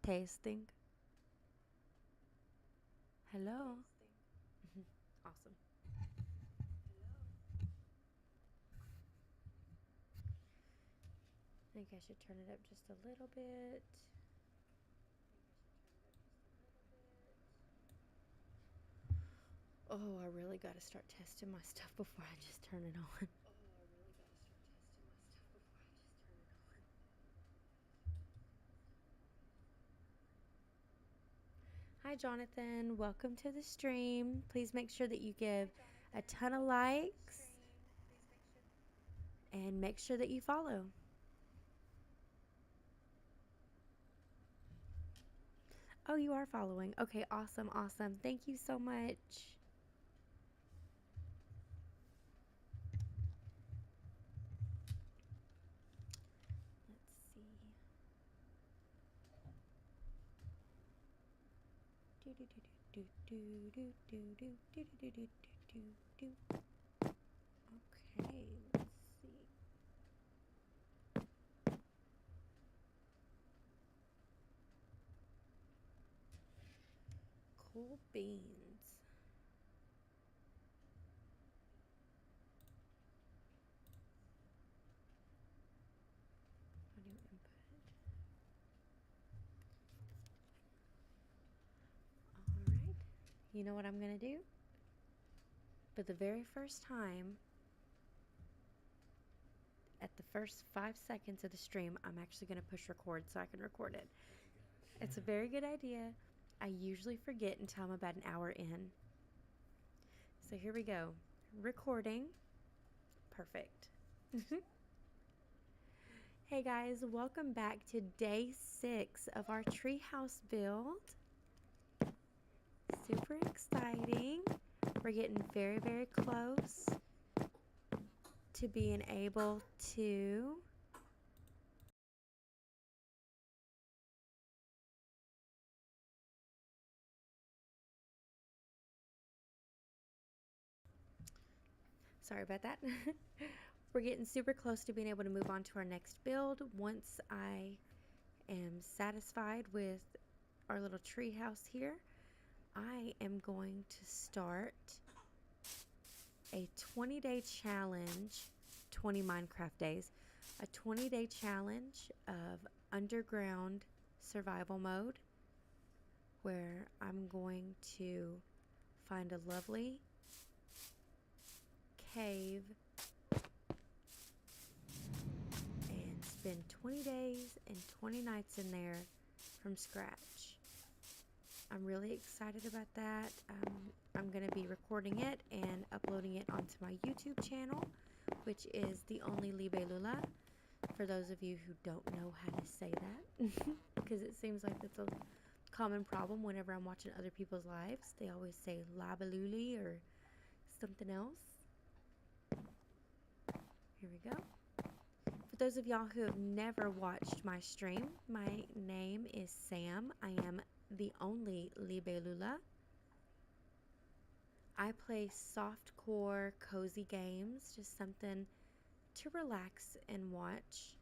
Tasting. Hello. Awesome. I think I should turn it up just a little bit. Oh, I really got to start testing my stuff before I just turn it on. Hi, Jonathan. Welcome to the stream. Please make sure that you give a ton of likes and make sure that you follow. Oh, you are following. Okay, awesome, awesome. Thank you so much. Let's see. Do do do do do do do do do do do do do do. Okay, let's see. Cool beans. Audio input. All right. You know what I'm gonna do? For the very first time, at the first 5 seconds of the stream, I'm actually gonna push record so I can record it. It's a very good idea. I usually forget until I'm about an hour in. So here we go. Recording. Perfect. Hey guys, welcome back to day 6 of our treehouse build. Super exciting. We're getting very, very close to being able to sorry about that. We're getting super close to being able to move on to our next build. Once I am satisfied with our little tree house here, I am going to start a 20-day challenge, 20 Minecraft days, a 20-day challenge of underground survival mode where I'm going to find a lovely cave and spend 20 days and 20 nights in there from scratch. I'm really excited about that. I'm going to be recording it and uploading it onto my YouTube channel, which is The Only Libelula, for those of you who don't know how to say that, because it seems like that's a common problem whenever I'm watching other people's lives. They always say Labaluli or something else. Here we go. For those of y'all who have never watched my stream, my name is Sam. I am the only Libelula. I play softcore, cozy games, just something to relax and watch.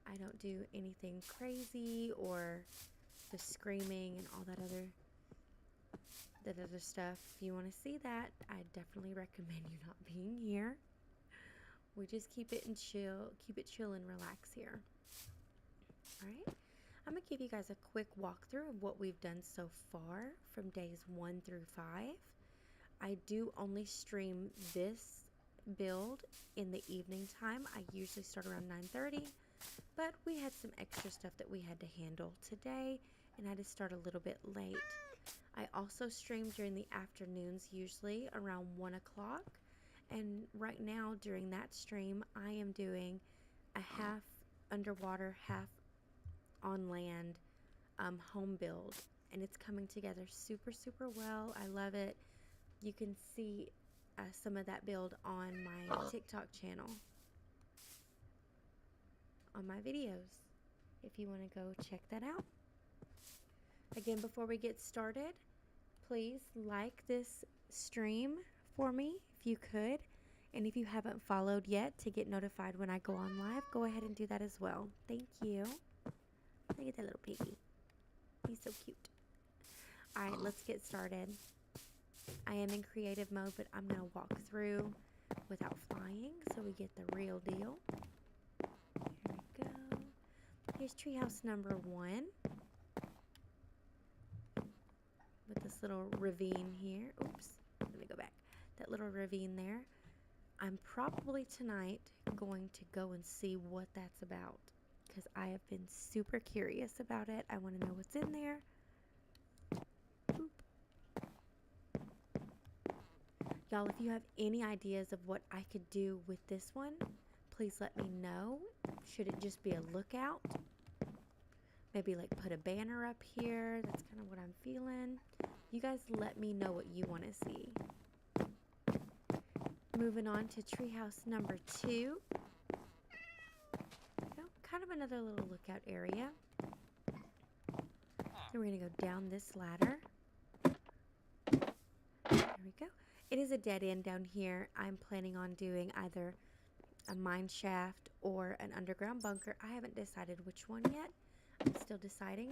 I don't do anything crazy or the screaming and all that other stuff. If you want to see that, I definitely recommend you not being here. We just keep it chill and relax here. All right. I'm going to give you guys a quick walkthrough of what we've done so far from days 1 through 5. I do only stream this build in the evening time. I usually start around 9:30, but we had some extra stuff that we had to handle today, and I had to start a little bit late. I also stream during the afternoons, usually around 1 o'clock, and right now during that stream, I am doing a half underwater, half on land home build, and it's coming together super, super well. I love it. You can see some of that build on my TikTok channel, on my videos, if you want to go check that out. Again, before we get started, please like this stream for me if you could, and if you haven't followed yet to get notified when I go on live, go ahead and do that as well. Thank you. Look at that little piggy. He's so cute. All right, let's get started. I am in creative mode, but I'm going to walk through without flying so we get the real deal. Here we go. Here's treehouse number 1 with this little ravine here. Oops, let me go back. That little ravine there. I'm probably tonight going to go and see what that's about because I have been super curious about it. I want to know what's in there. Boop. Y'all, if you have any ideas of what I could do with this one, please let me know. Should it just be a lookout? Maybe like put a banner up here. That's kind of what I'm feeling. You guys let me know what you want to see. Moving on to treehouse number 2. Kind of another little lookout area. Then we're going to go down this ladder. There we go. It is a dead end down here. I'm planning on doing either a mine shaft or an underground bunker. I haven't decided which one yet. I'm still deciding.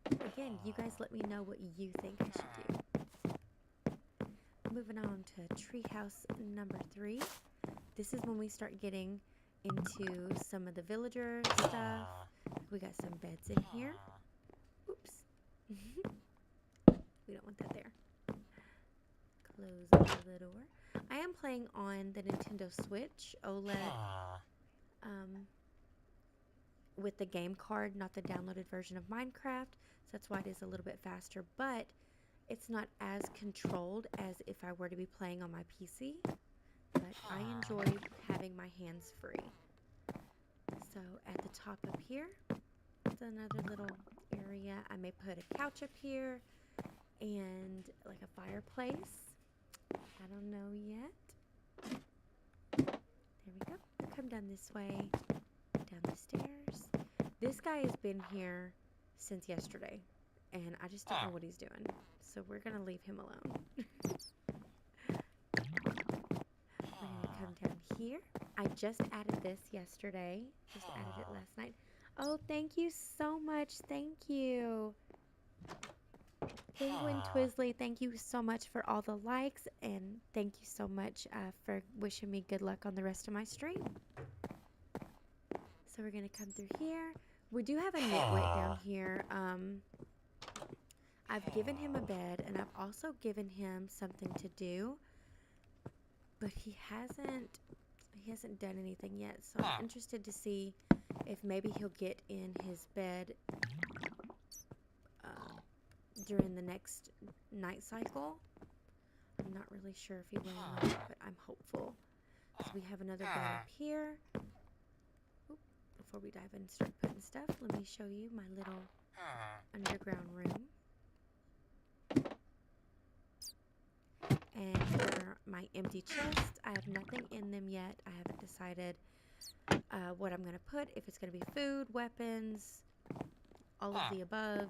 Again, you guys let me know what you think I should do. Moving on to treehouse number 3. This is when we start getting into some of the villager stuff. We got some beds in here. Oops. We don't want that there. Close the door. I am playing on the Nintendo Switch OLED with the game card, not the downloaded version of Minecraft. So that's why it is a little bit faster, but it's not as controlled as if I were to be playing on my PC. But I enjoy having my hands free. So at the top up here, it's another little area. I may put a couch up here and like a fireplace. I don't know yet. There we go. We'll come down this way, down the stairs. This guy has been here since yesterday, and I just don't know what he's doing. So we're going to leave him alone. We're going to come down here. I just added this yesterday. Just added it last night. Oh, thank you so much. Thank you. Penguin Twizzly, thank you so much for all the likes, and thank you so much for wishing me good luck on the rest of my stream. So we're going to come through here. We do have a nitwit down here. I've given him a bed, and I've also given him something to do, but he hasn't done anything yet. So I'm interested to see if maybe he'll get in his bed during the next night cycle. I'm not really sure if he will or not, but I'm hopeful. So we have another bed up here. Oop, before we dive in and start putting stuff, let me show you my little underground room. And for my empty chest, I have nothing in them yet. I haven't decided what I'm going to put, if it's going to be food, weapons, all of the above,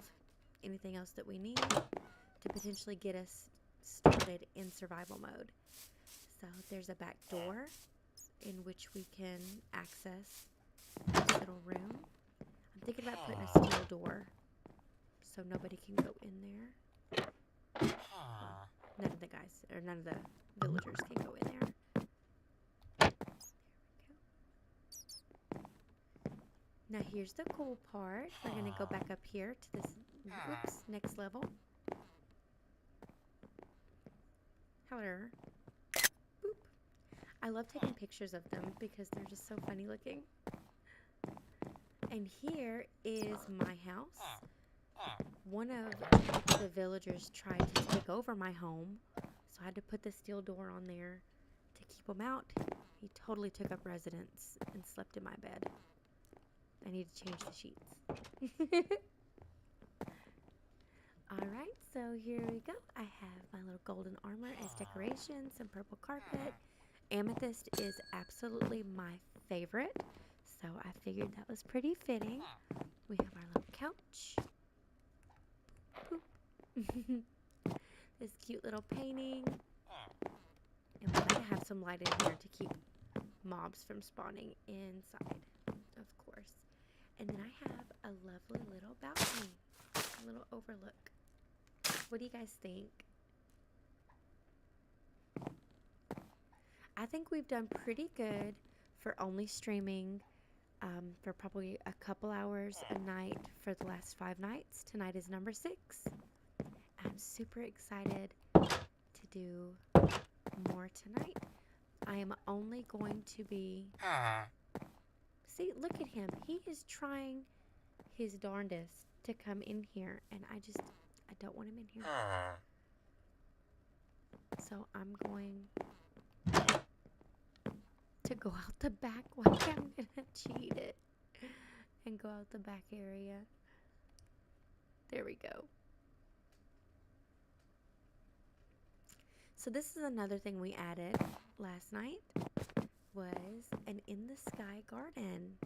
anything else that we need to potentially get us started in survival mode. So there's a back door in which we can access this little room. I'm thinking about putting a steel door so nobody can go in there. None of the guys, or none of the villagers can go in there. There we go. Now here's the cool part. We're going to go back up here to this next level. Hello. Boop. I love taking pictures of them because they're just so funny looking. And here is my house. One of the villagers tried to take over my home, so I had to put the steel door on there to keep him out. He totally took up residence and slept in my bed. I need to change the sheets. Alright, so here we go. I have my little golden armor as decoration, some purple carpet. Amethyst is absolutely my favorite, so I figured that was pretty fitting. We have our little couch. This cute little painting. And we gotta have some light in here to keep mobs from spawning inside, of course. And then I have a lovely little balcony. A little overlook. What do you guys think? I think we've done pretty good for only streaming for probably a couple hours a night for the last 5 nights. Tonight is number 6. I'm super excited to do more tonight. I am only going to be... See, look at him. He is trying his darndest to come in here, and I don't want him in here. So I'm going to go out the back way. I'm gonna cheat it and go out the back area. There we go. So this is another thing we added last night, was an in the sky garden.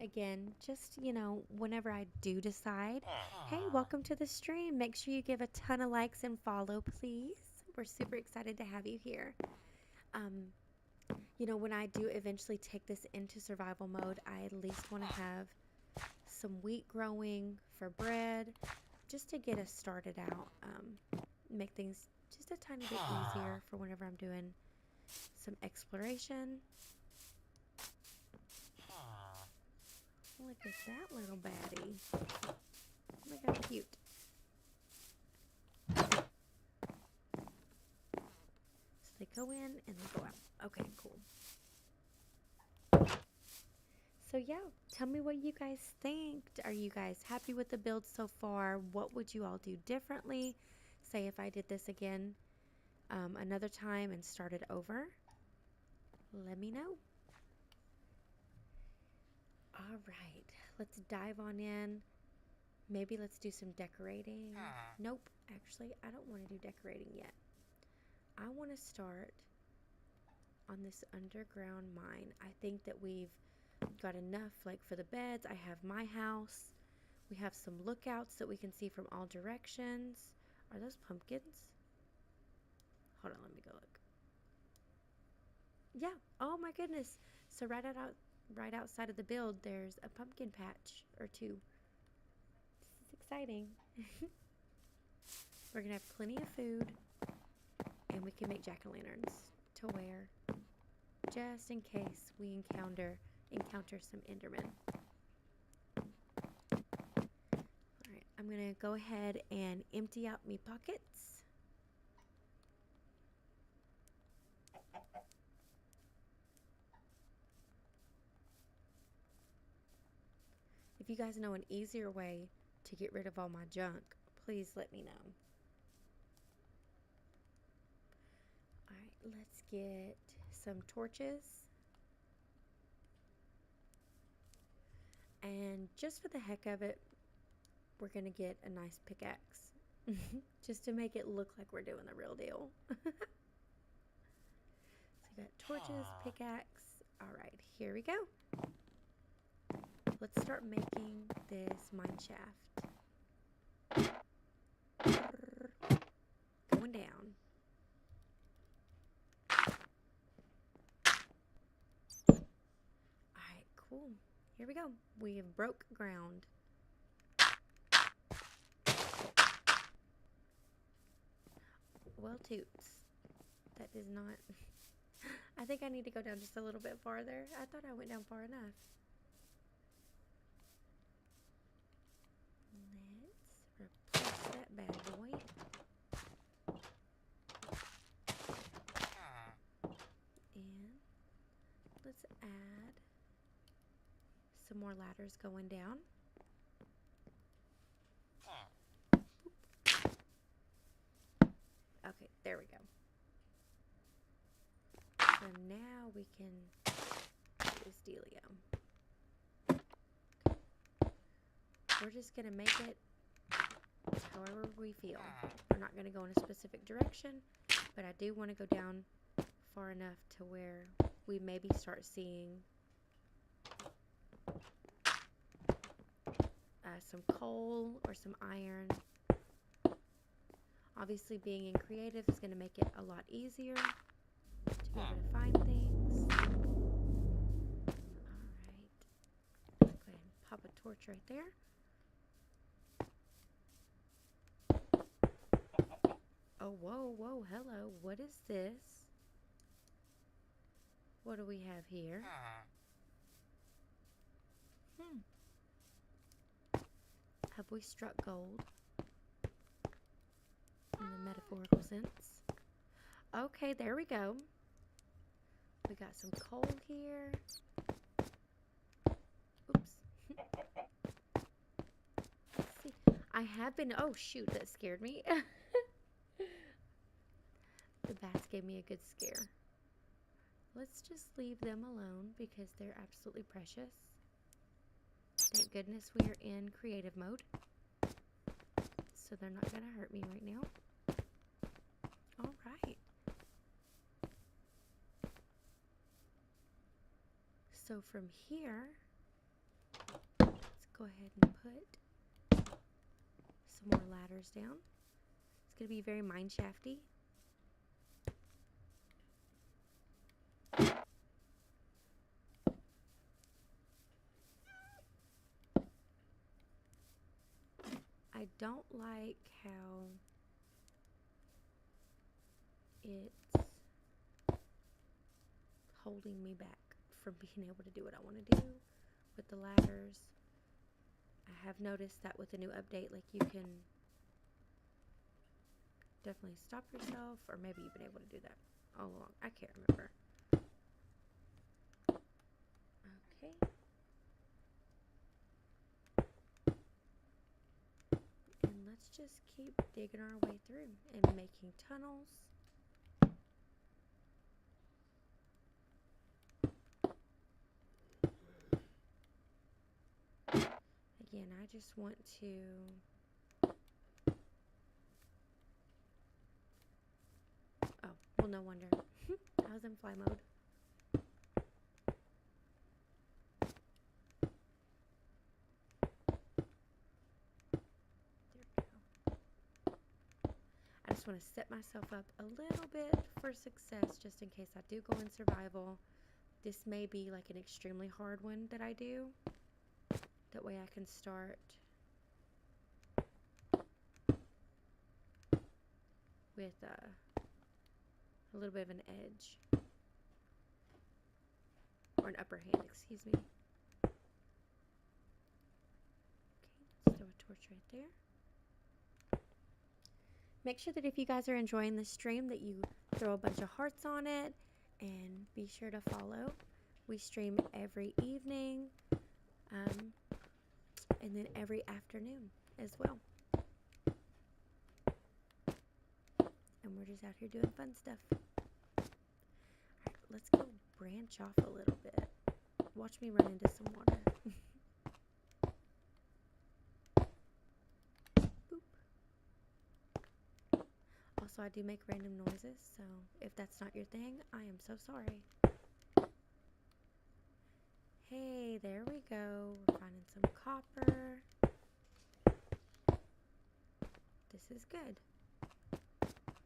Again, just, you know, whenever I do decide, hey, welcome to the stream. Make sure you give a ton of likes and follow, please. We're super excited to have you here. You know, when I do eventually take this into survival mode, I at least want to have some wheat growing for bread, just to get us started out. Make things just a tiny bit easier for whenever I'm doing some exploration. Look at that little baddie. Look how cute. So they go in and they go out. Okay, cool. So yeah, tell me what you guys think. Are you guys happy with the build so far? What would you all do differently? Say if I did this again another time and started over. Let me know. All right, let's dive on in. Maybe let's do some decorating. Nope, actually, I don't want to do decorating yet. I want to start on this underground mine. I think that we've got enough, like for the beds. I have my house. We have some lookouts that we can see from all directions. Are those pumpkins? Hold on, let me go look. Yeah, oh my goodness. So right outside of the build, there's a pumpkin patch or two. This is exciting. We're gonna have plenty of food, and we can make jack-o'-lanterns to wear just in case we encounter some Endermen. Alright, I'm gonna go ahead and empty out my pockets. If you guys know an easier way to get rid of all my junk, please let me know. Alright, let's get some torches. And just for the heck of it, we're going to get a nice pickaxe. Just to make it look like we're doing the real deal. So we got torches, pickaxe. Alright, here we go. Let's start making this mine shaft. Going down. Alright, cool. Here we go. We have broke ground. Well, toots. That is not... I think I need to go down just a little bit farther. I thought I went down far enough. Let's replace that bad boy. And let's add some more ladders going down. Okay, there we go. So now we can do this dealio. We're just going to make it however we feel. We're not going to go in a specific direction, but I do want to go down far enough to where we maybe start seeing some coal or some iron. Obviously, being in creative is going to make it a lot easier to be able to find things. Alright, let's go ahead and pop a torch right there. Oh, whoa, whoa, hello. What is this? What do we have here? Have we struck gold? In the metaphorical sense. Okay, there we go. We got some coal here. Oops. Let's see. I have been... Oh, shoot, that scared me. The bats gave me a good scare. Let's just leave them alone because they're absolutely precious. Thank goodness we are in creative mode. So they're not going to hurt me right now. All right. So from here, let's go ahead and put some more ladders down. It's going to be very mine shafty. I don't like how it's holding me back from being able to do what I want to do with the ladders. I have noticed that with the new update, like, you can definitely stop yourself, or maybe you've been able to do that all along. I can't remember. Okay. And let's just keep digging our way through and making tunnels. Again, I just want to... Oh, well, no wonder. I was in fly mode. There we go. I just want to set myself up a little bit for success just in case I do go in survival. This may be like an extremely hard one that I do. That way I can start with a little bit of an edge. Or an upper hand, excuse me. Okay, let's throw a torch right there. Make sure that if you guys are enjoying this stream that you throw a bunch of hearts on it, and be sure to follow. We stream every evening, and then every afternoon as well. And we're just out here doing fun stuff. Alright, let's go branch off a little bit. Watch me run into some water. Boop. Also, I do make random noises, so if that's not your thing, I am so sorry. Hey, there we go. We're finding some copper. This is good.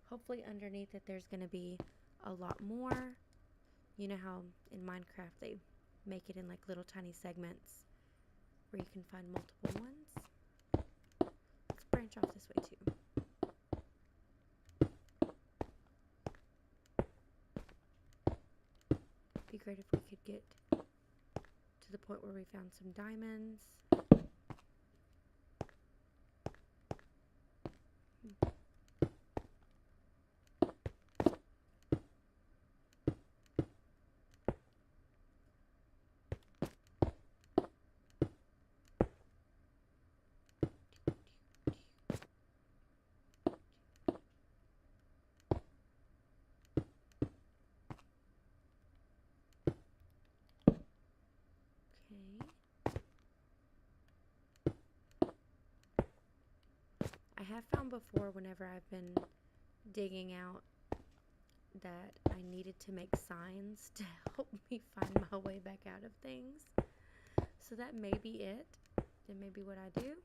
Hopefully underneath it there's going to be a lot more. You know how in Minecraft they make it in like little tiny segments where you can find multiple ones. Let's branch off this way too. Be great if we could get to the point where we found some diamonds. I have found before whenever I've been digging out that I needed to make signs to help me find my way back out of things. So that may be it. That may be what I do.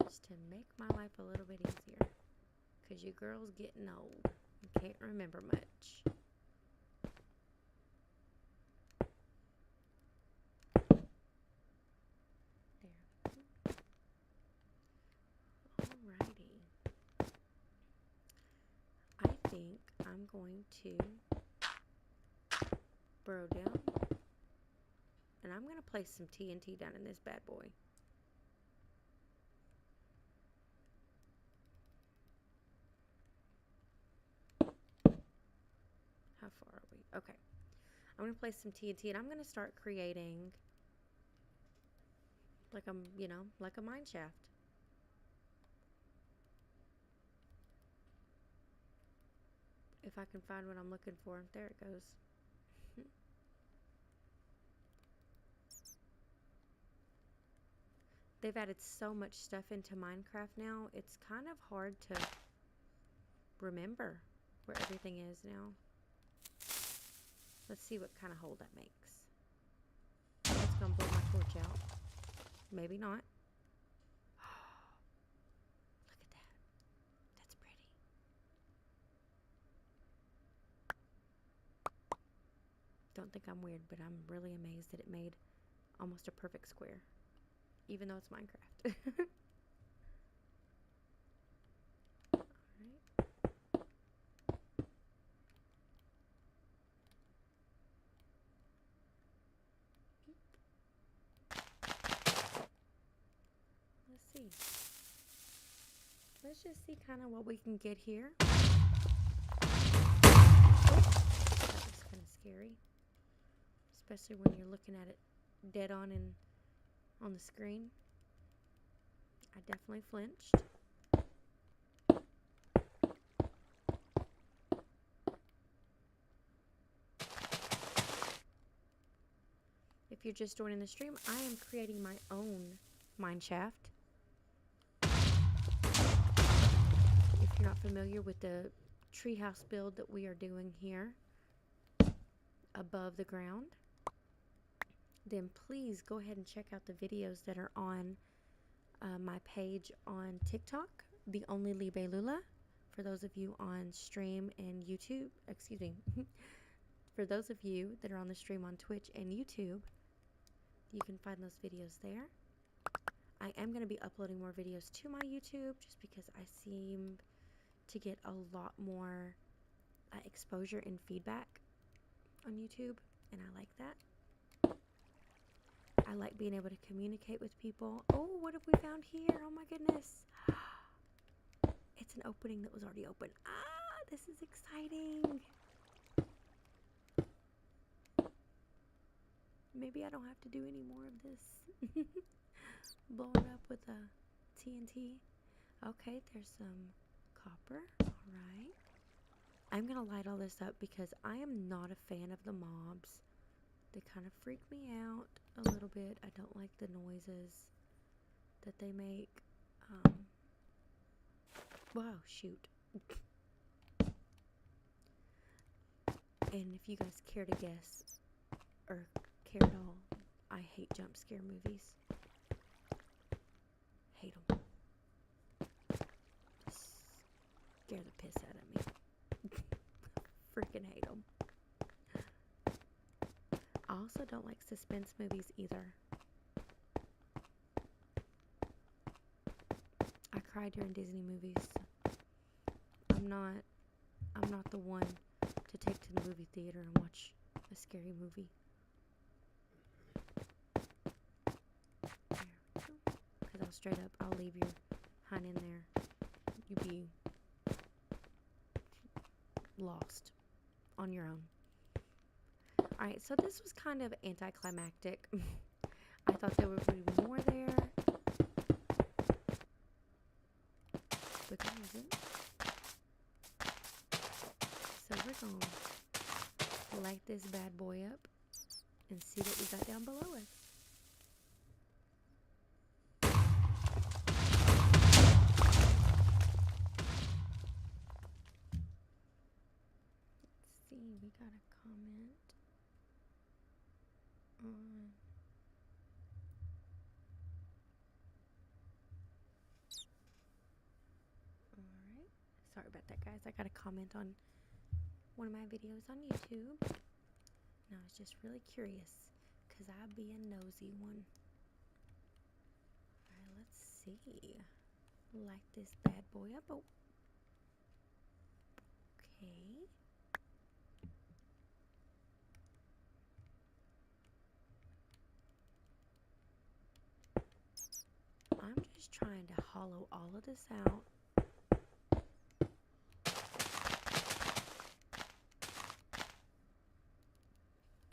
Just to make my life a little bit easier. Because you girls getting old. You can't remember much. think I'm going to burrow down, and I'm going to place some TNT down in this bad boy. How far are we? Okay. I'm going to place some TNT, and I'm going to start creating like a, you know, like a mine shaft. If I can find what I'm looking for. There it goes. They've added so much stuff into Minecraft now, it's kind of hard to remember where everything is now. Let's see what kind of hole that makes. It's gonna blow my torch out. Maybe not. Look at that. That's pretty. Don't think I'm weird, but I'm really amazed that it made almost a perfect square. Even though it's Minecraft. Alright. Let's see. Let's just see kind of what we can get here. That was kind of scary. Especially when you're looking at it dead on and on the screen. I definitely flinched. If you're just joining the stream, I am creating my own mine shaft. If you're not familiar with the treehouse build that we are doing here above the ground, then please go ahead and check out the videos that are on my page on TikTok, The Only Libelula. For those of you on stream and YouTube, excuse me, for those of you that are on the stream on Twitch and YouTube, you can find those videos there. I am going to be uploading more videos to my YouTube just because I seem to get a lot more exposure and feedback on YouTube, and I like that. I like being able to communicate with people. Oh, what have we found here? Oh my goodness. It's an opening that was already open. Ah, this is exciting. Maybe I don't have to do any more of this. Blow it up with a TNT. Okay, there's some copper. Alright. I'm going to light all this up because I am not a fan of the mobs. They kind of freak me out a little bit. I don't like the noises that they make. Wow, shoot. And if you guys care to guess, or care at all, I hate jump scare movies. Hate them. Just scare the piss out of me. Freaking hate them. I also don't like suspense movies either. I cry during Disney movies. I'm not the one to take to the movie theater and watch a scary movie. There we go. Because I'll straight up, I'll leave your hind in there. You'd be lost on your own. Alright, so this was kind of anticlimactic. I thought there would be more there, but there wasn't. So we're going to light this bad boy up and see what we got down below us. Let's see, we got a comment on... Alright, sorry about that, guys. I got a comment on one of my videos on YouTube, and I was just really curious because I be a nosy one. Alright, let's see. Light this bad boy up. Oh, okay. just trying to hollow all of this out.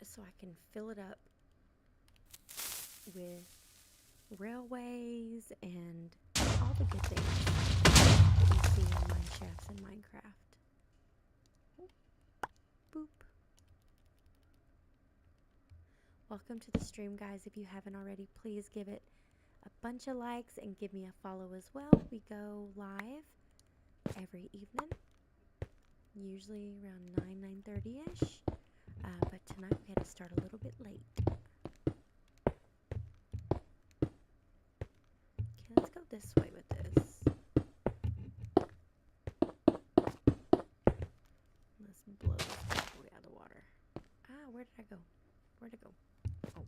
So I can fill it up with railways and all the good things that you see in mine shafts in Minecraft. Boop. Welcome to the stream, guys. If you haven't already, please give it a bunch of likes and give me a follow as well. We go live every evening, usually around 9:30ish. But tonight we had to start a little bit late. Okay, let's go this way with this. Let's blow this bad boy out of the water. Ah, where did I go? Where'd it go? Oh.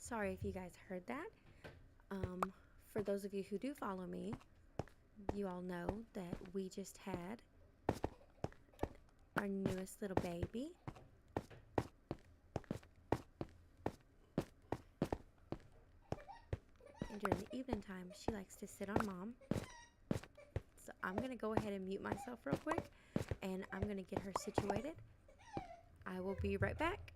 Sorry if you guys heard that. For those of you who do follow me, you all know that we just had our newest little baby. And during the evening time, she likes to sit on mom. So I'm going to go ahead and mute myself real quick, and I'm going to get her situated. I will be right back.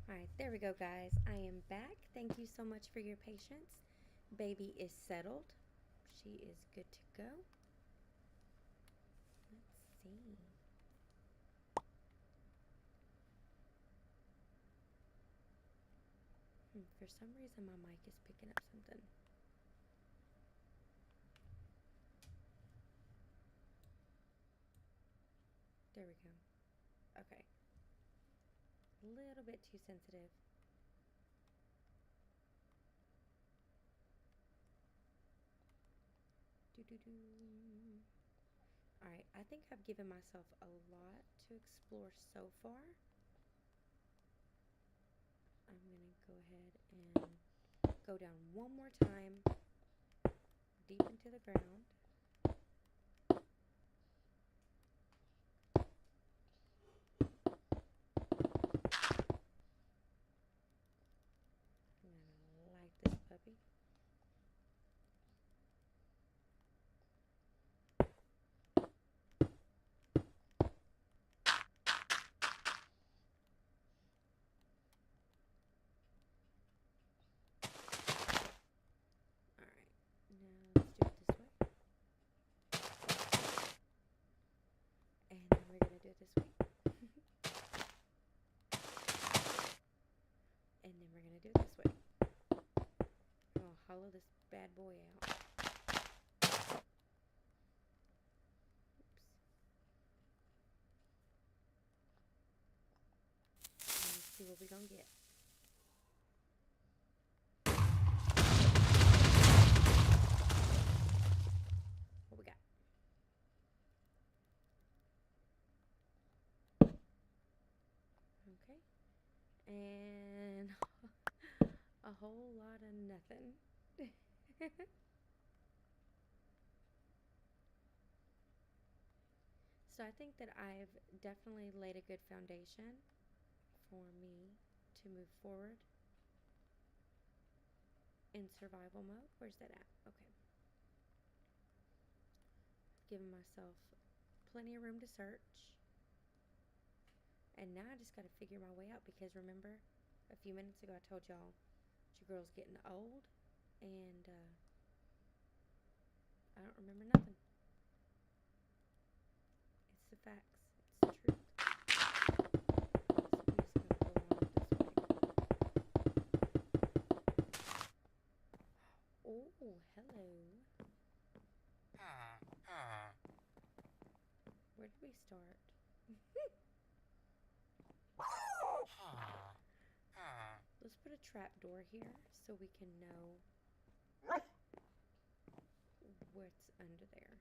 Alright, there we go, guys. I am back. Thank you so much for your patience. Baby is settled. She is good to go. Let's see. For some reason, my mic is picking up something. There we go. Okay. A little bit too sensitive. Alright, I think I've given myself a lot to explore so far. I'm going to go ahead and go down one more time, deep into the ground. I'm going to light this puppy. Hollow this bad boy out. Oops. Let's see what we're gonna get. What we got? Okay. And a whole lot of nothing. So I think that I've definitely laid a good foundation for me to move forward in survival mode. Where's that at? Okay. Giving myself plenty of room to search. And now I just got to figure my way out, because remember, a few minutes ago I told y'all your girl's getting old, and I don't remember nothing. It's the facts. It's the truth. So I'm just going to go along this way. Oh, hello. Where did we start? Let's put a trap door here so we can know what's under there.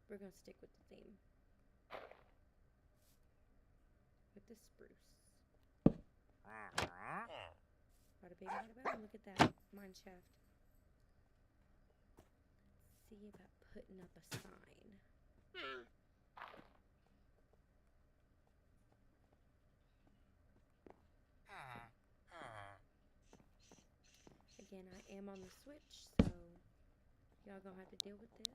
We're going to stick with the theme. With the spruce. Bada bing, bada boom. Look at that. Mine shaft. Let's see about putting up a sign. Again, I am on the Switch, so y'all gonna have to deal with this.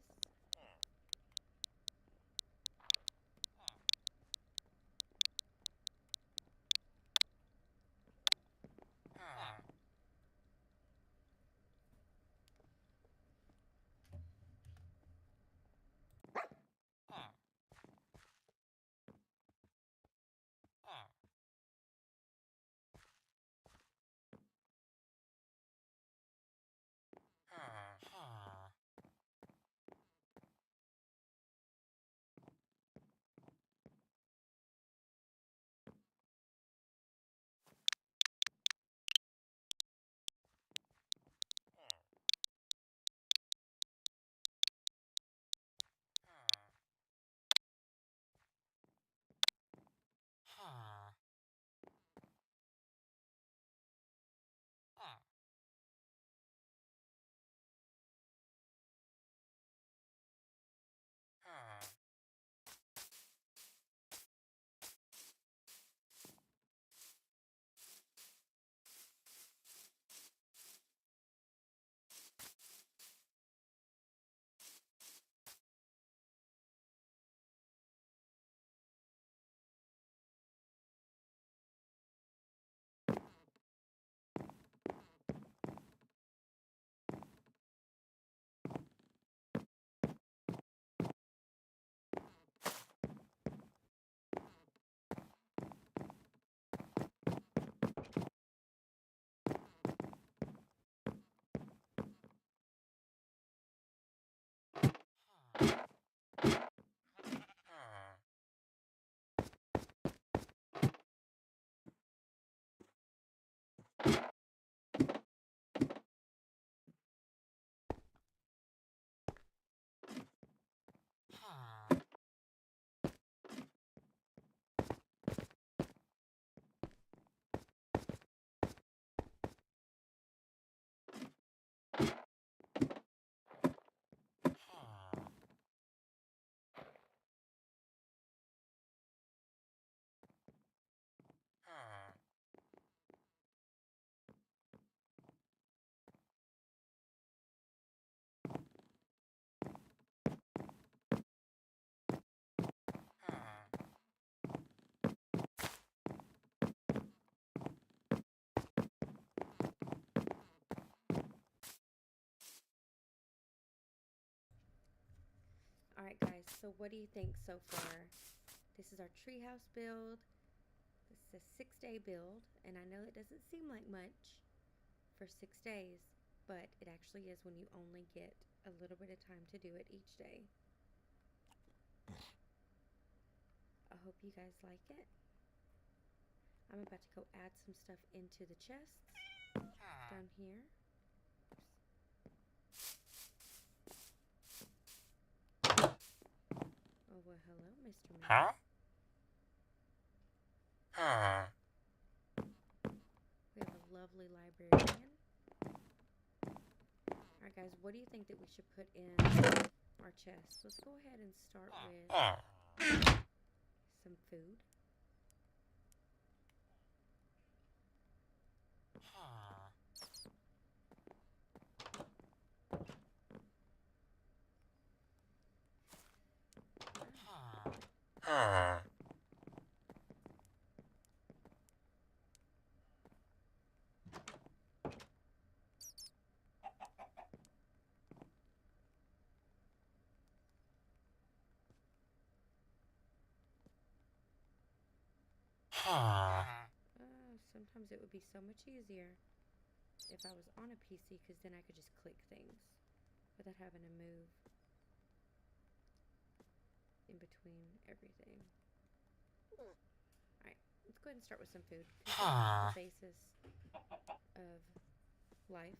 Alright guys, so what do you think so far? This is our treehouse build. This is a 6-day build, and I know it doesn't seem like much for 6 days, but it actually is when you only get a little bit of time to do it each day. I hope you guys like it. I'm about to go add some stuff into the chests down here. Oh, well, hello, Mr. Man. We have a lovely librarian. Alright guys, what do you think that we should put in our chest. Let's go ahead and start with some food. Sometimes it would be so much easier if I was on a PC, because then I could just click things without having to move in between everything. Alright, let's go ahead and start with some food. That's the basis of life.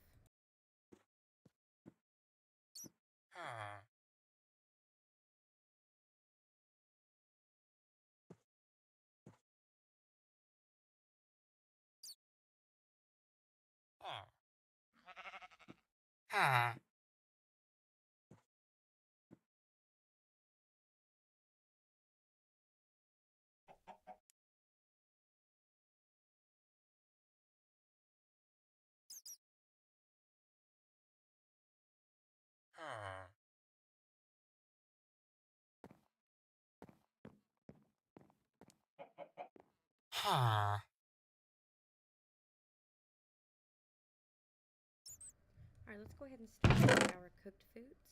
Alright, let's go ahead and start with our cooked foods.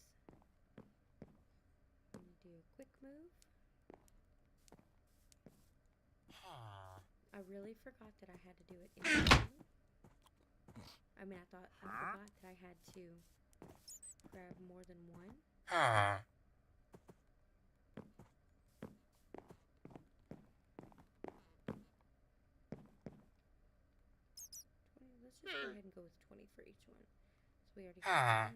I'm going to do a quick move. I really forgot that I had to do it instantly. I forgot that I had to grab more than one. Let's just go ahead and go with 20 for each one. So we already got 10. Alright.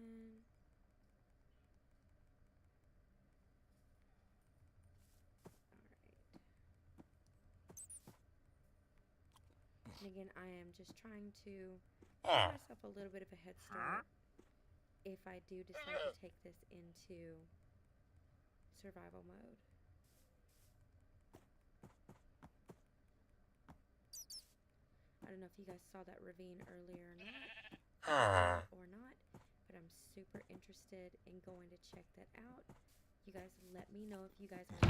And again, I am just trying to give myself a little bit of a head start if I do decide to take this into survival mode. I don't know if you guys saw that ravine earlier or not, but I'm super interested in going to check that out. You guys let me know if you guys are.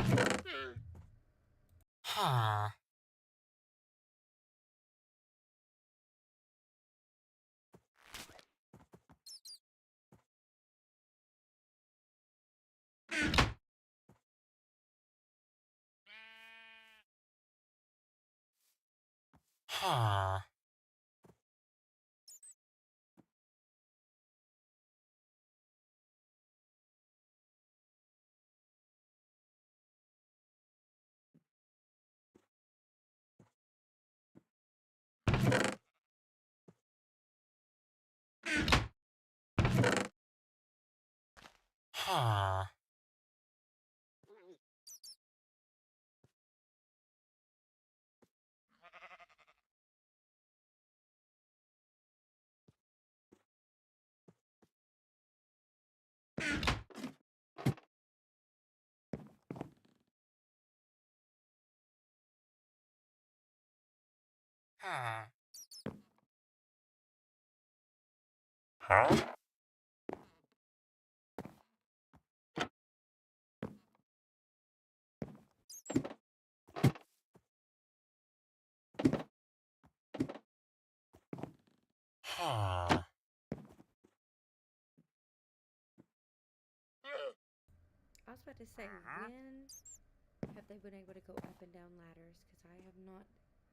I was about to say, when have they been able to go up and down ladders? Because I have not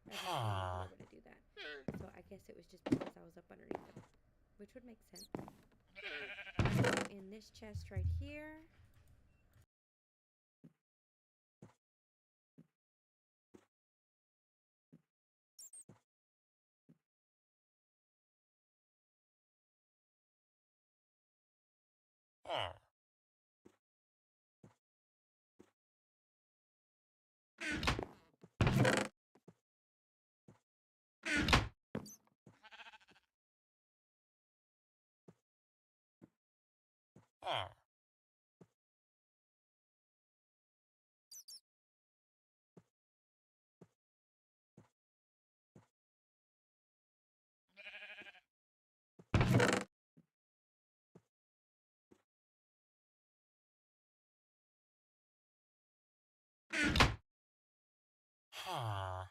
ever seen them be able to do that. So I guess it was just because I was up underneath them, which would make sense. In this chest right here. Huh.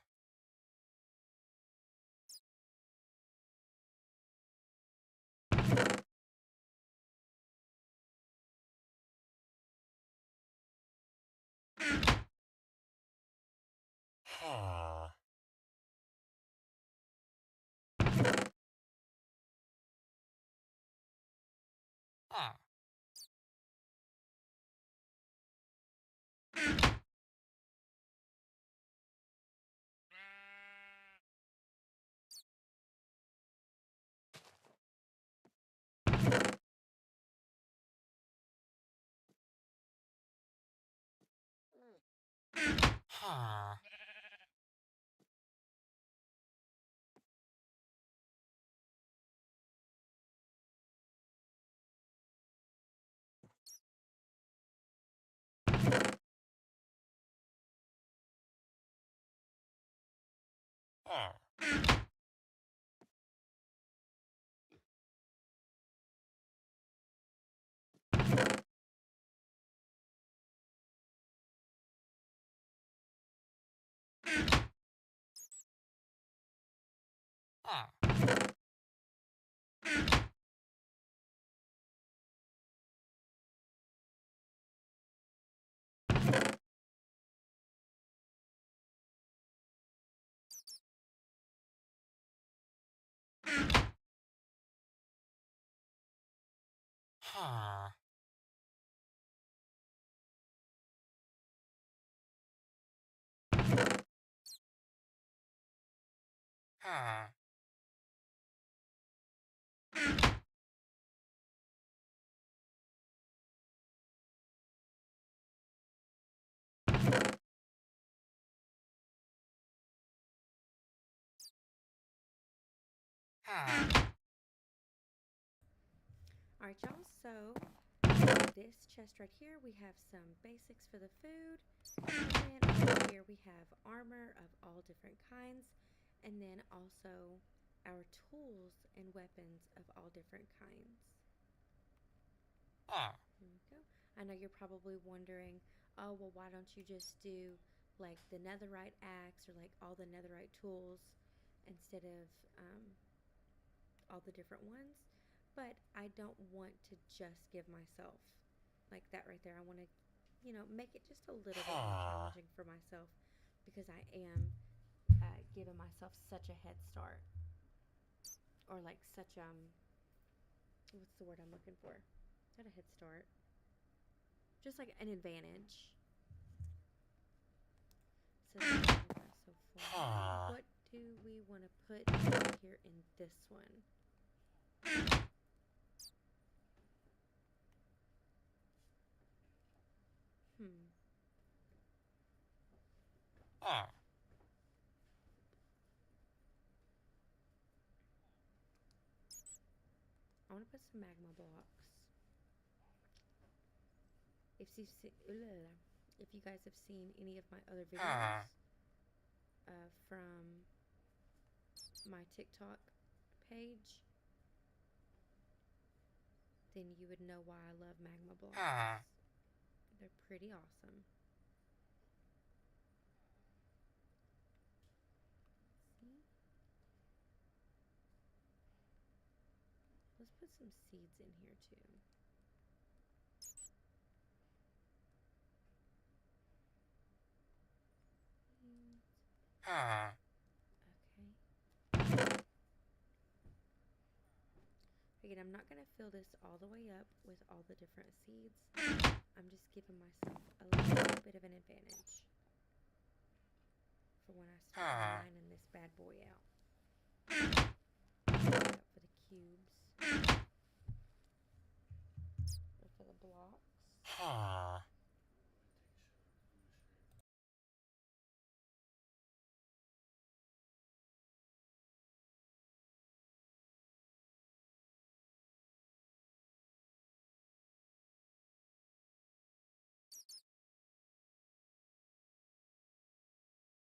Huh. Huh. Huh. Huh. Huh. Huh. Huh. Huh. All right, y'all. So this chest right here, we have some basics for the food. And then over here we have armor of all different kinds. And then also our tools and weapons of all different kinds. Huh. There we go. I know you're probably wondering, oh, well, why don't you just do like the netherite axe or like all the netherite tools instead of all the different ones? But I don't want to just give myself like that right there. I want to, make it just a little bit more Huh. challenging for myself because I am giving myself such a head start or like such what's the word I'm looking for? Not a head start, just like an advantage. So that's what we got so far. Huh. What do we want to put here in this one? Hmm. Huh. I want to put some magma blocks. If you see, if you guys have seen any of my other videos Huh. from my TikTok page, then you would know why I love magma blocks. Huh. They're pretty awesome. See? Let's put some seeds in here too. Seeds. Huh. Okay. Again, I'm not going to fill this all the way up with all the different seeds. I'm just giving myself a little bit of an advantage for when I start Huh. mining this bad boy out. Up for the cubes. Or for the blocks. Huh.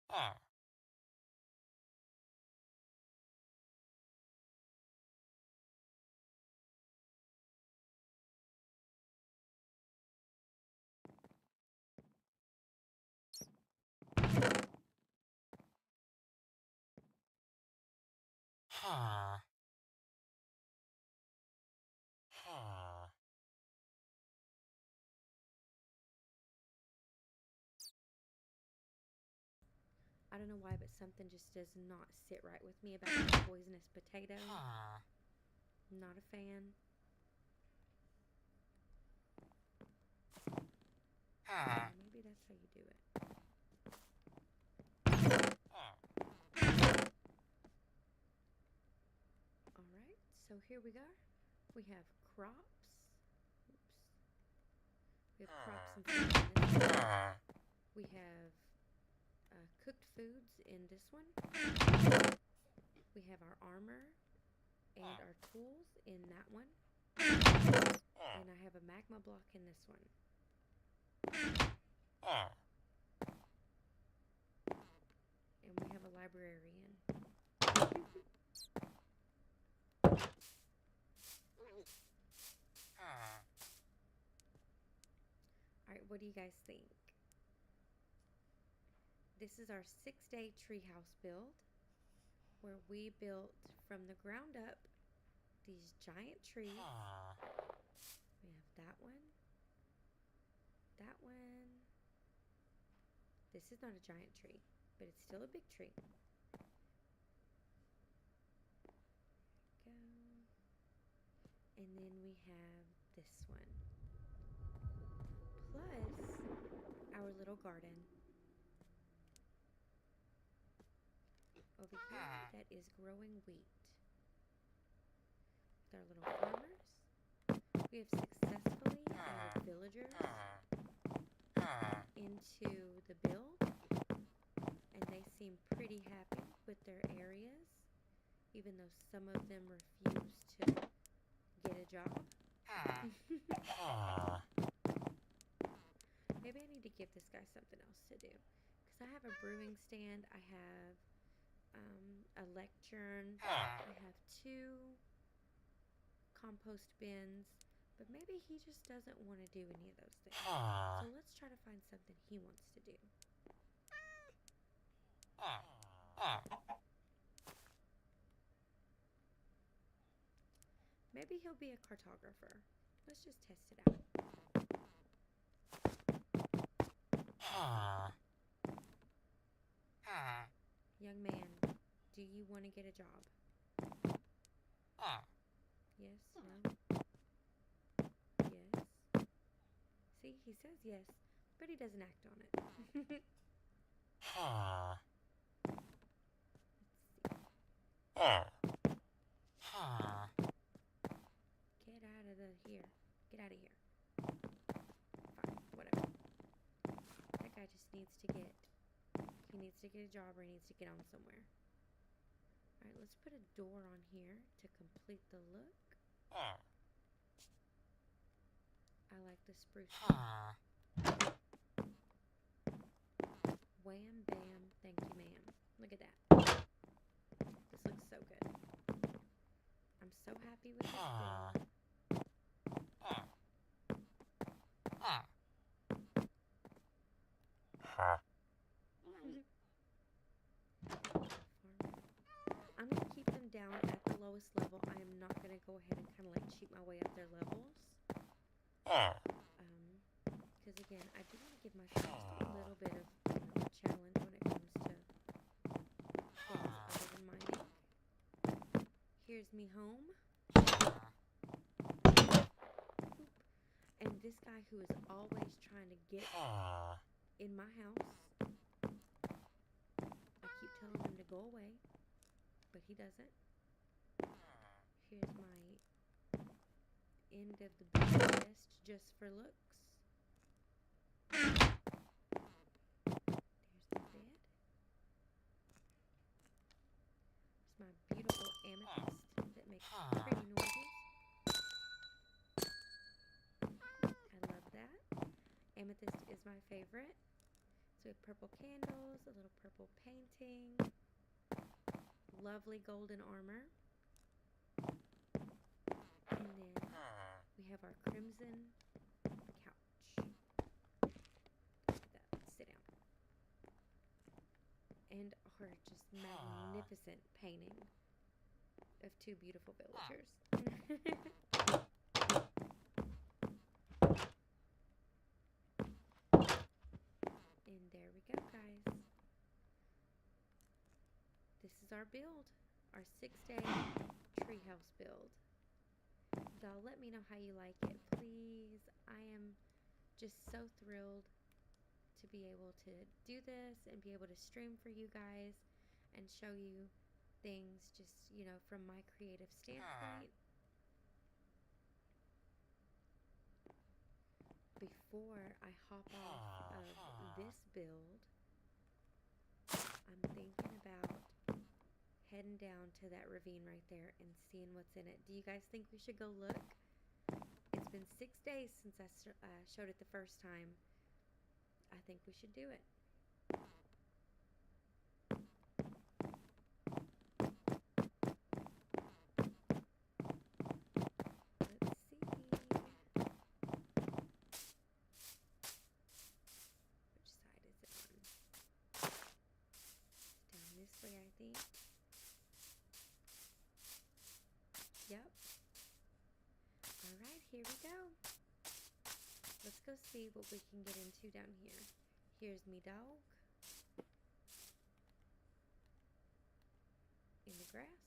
Huh. Ah. Ah. I don't know why, but something just does not sit right with me about this poisonous potato. Ah. Not a fan. Ah. Maybe that's how you do it. Ah. Alright, so here we go. We have crops. Oops. We have crops and food in this one. Ah. We have cooked foods in this one. We have our armor and our tools in that one. And I have a magma block in this one. Ah. And we have a librarian. Ah. Alright, what do you guys think? This is our 6-day treehouse build where we built from the ground up these giant trees. Ah. We have that one. That one. This is not a giant tree, but it's still a big tree. Go. And then we have this one. Plus our little garden. Over here that is growing wheat. With our little farmers. We have successfully added villagers into the build, and they seem pretty happy with their areas, even though some of them refuse to get a job. Ah. Maybe I need to give this guy something else to do, because I have a brewing stand, I have a lectern, I have 2 compost bins, but maybe he just doesn't want to do any of those things. Ah. So let's try to find something he wants to do. Ah. Ah. Maybe he'll be a cartographer. Let's just test it out. Ah. Ah. Young man, do you want to get a job? Ah. Yes? No? Yes? See, he says yes, but he doesn't act on it. Ah. Let's see. Ah. Ah. Get out of here. Get out of here. Fine, whatever. That guy just needs to get, he needs to get a job or he needs to get on somewhere. Alright, let's put a door on here to complete the look. Ah. I like the spruce. Ah. Wham, bam, thank you, ma'am. Look at that. This looks so good. I'm so happy with this Ah. build. Ah. Ah. Ah. I'm going to keep them down at the lowest level. I am not going to go ahead and kind of like cheat my way up their levels. Ah. Because again, I do want to give myself just a little bit of a challenge when it comes to things other than mining. Here's me home. Oop. And this guy who is always trying to get Ah. in my house. I keep telling him to go away, but he doesn't. Here's my end of the big chest just for looks. There's my bed. There's my beautiful amethyst that makes pretty noises. I love that. Amethyst is my favorite. So we have purple candles, a little purple painting, lovely golden armor. And then we have our crimson couch. Look at that. Sit down. And our just magnificent painting. of two beautiful villagers. And there we go, guys. This is our build, our 6-day treehouse build. Y'all let me know how you like it, please. I am just so thrilled to be able to do this and be able to stream for you guys and show you things just, you know, from my creative standpoint. Before I hop off of this build, I'm thinking about heading down to that ravine right there and seeing what's in it. Do you guys think we should go look? It's been 6 days since I showed it the first time. I think we should do it. Let's see. Which side is it on? It's down this way, I think. Yep. Alright, here we go. Let's go see what we can get into down here. Here's me dog. In the grass.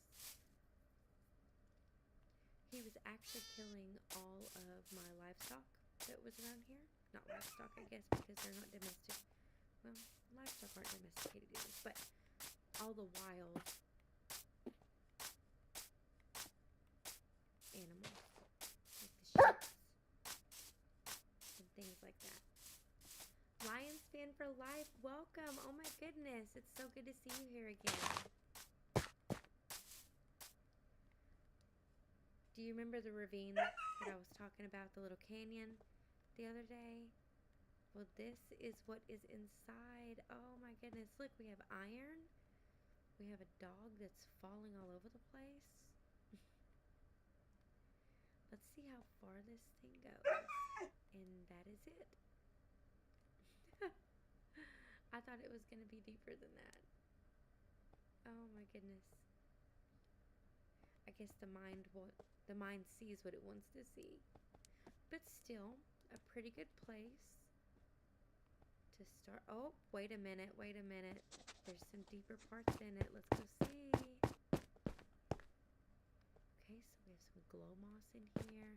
He was actually killing all of my livestock that was around here. Not livestock, I guess, because they're not domestic. Well, livestock aren't domesticated either, but all the wild animals, like the sheep and things like that. Lions fan for life, welcome. Oh my goodness, it's so good to see you here again. Do you remember the ravine that I was talking about, the little canyon the other day? Well, this is what is inside. Oh my goodness, look, we have iron. We have a dog that's falling all over the place. Let's see how far this thing goes. And that is it. I thought it was going to be deeper than that. Oh my goodness. I guess the mind sees what it wants to see. But still, a pretty good place to start. Oh, wait a minute. There's some deeper parts in it. Let's go see. Okay, so we have some glow moss in here.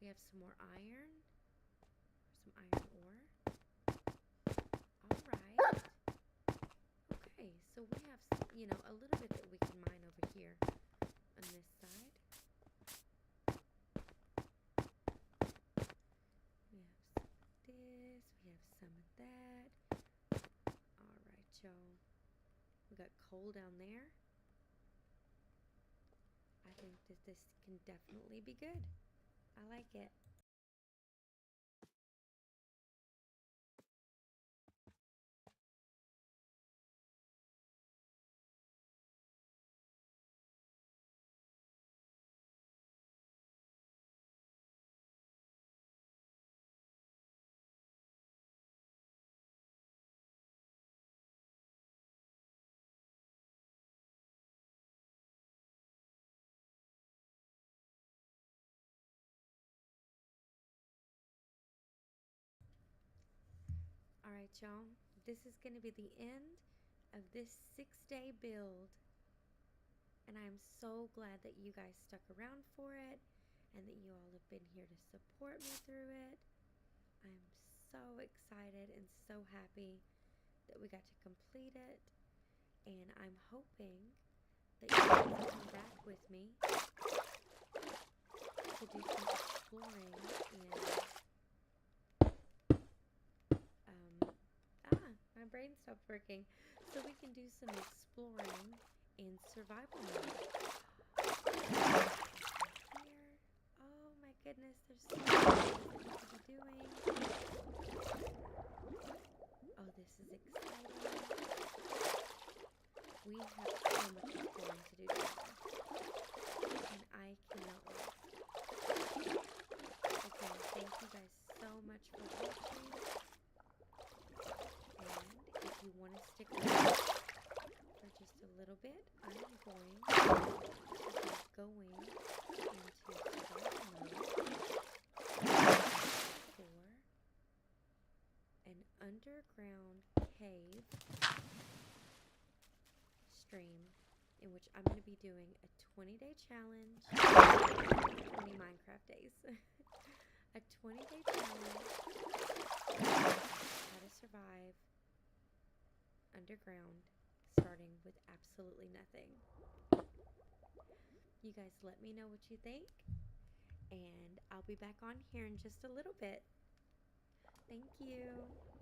We have some more iron. Some iron ore. Alright. Okay, so we have, you know, a little bit that we can mine over here on this side. We have some of this. We have some of that. Alright, y'all. We got coal down there. I think that this can definitely be good. I like it. Alright, y'all. This is going to be the end of this 6-day build. And I'm so glad that you guys stuck around for it and that you all have been here to support me through it. I'm so excited and so happy that we got to complete it. And I'm hoping that you guys will come back with me to do some exploring and my brain stopped working. So we can do some exploring in survival mode. Here. Oh my goodness, there's so much that we could be doing. Oh, this is exciting. We have so much exploring to do together. And I cannot wait. Again, thank you guys so much for watching. And if you want to stick around for just a little bit, I'm going to go underground cave stream in which I'm going to be doing a 20-day challenge, 20 Minecraft days, a 20-day challenge, how to survive underground, starting with absolutely nothing. You guys let me know what you think, and I'll be back on here in just a little bit. Thank you.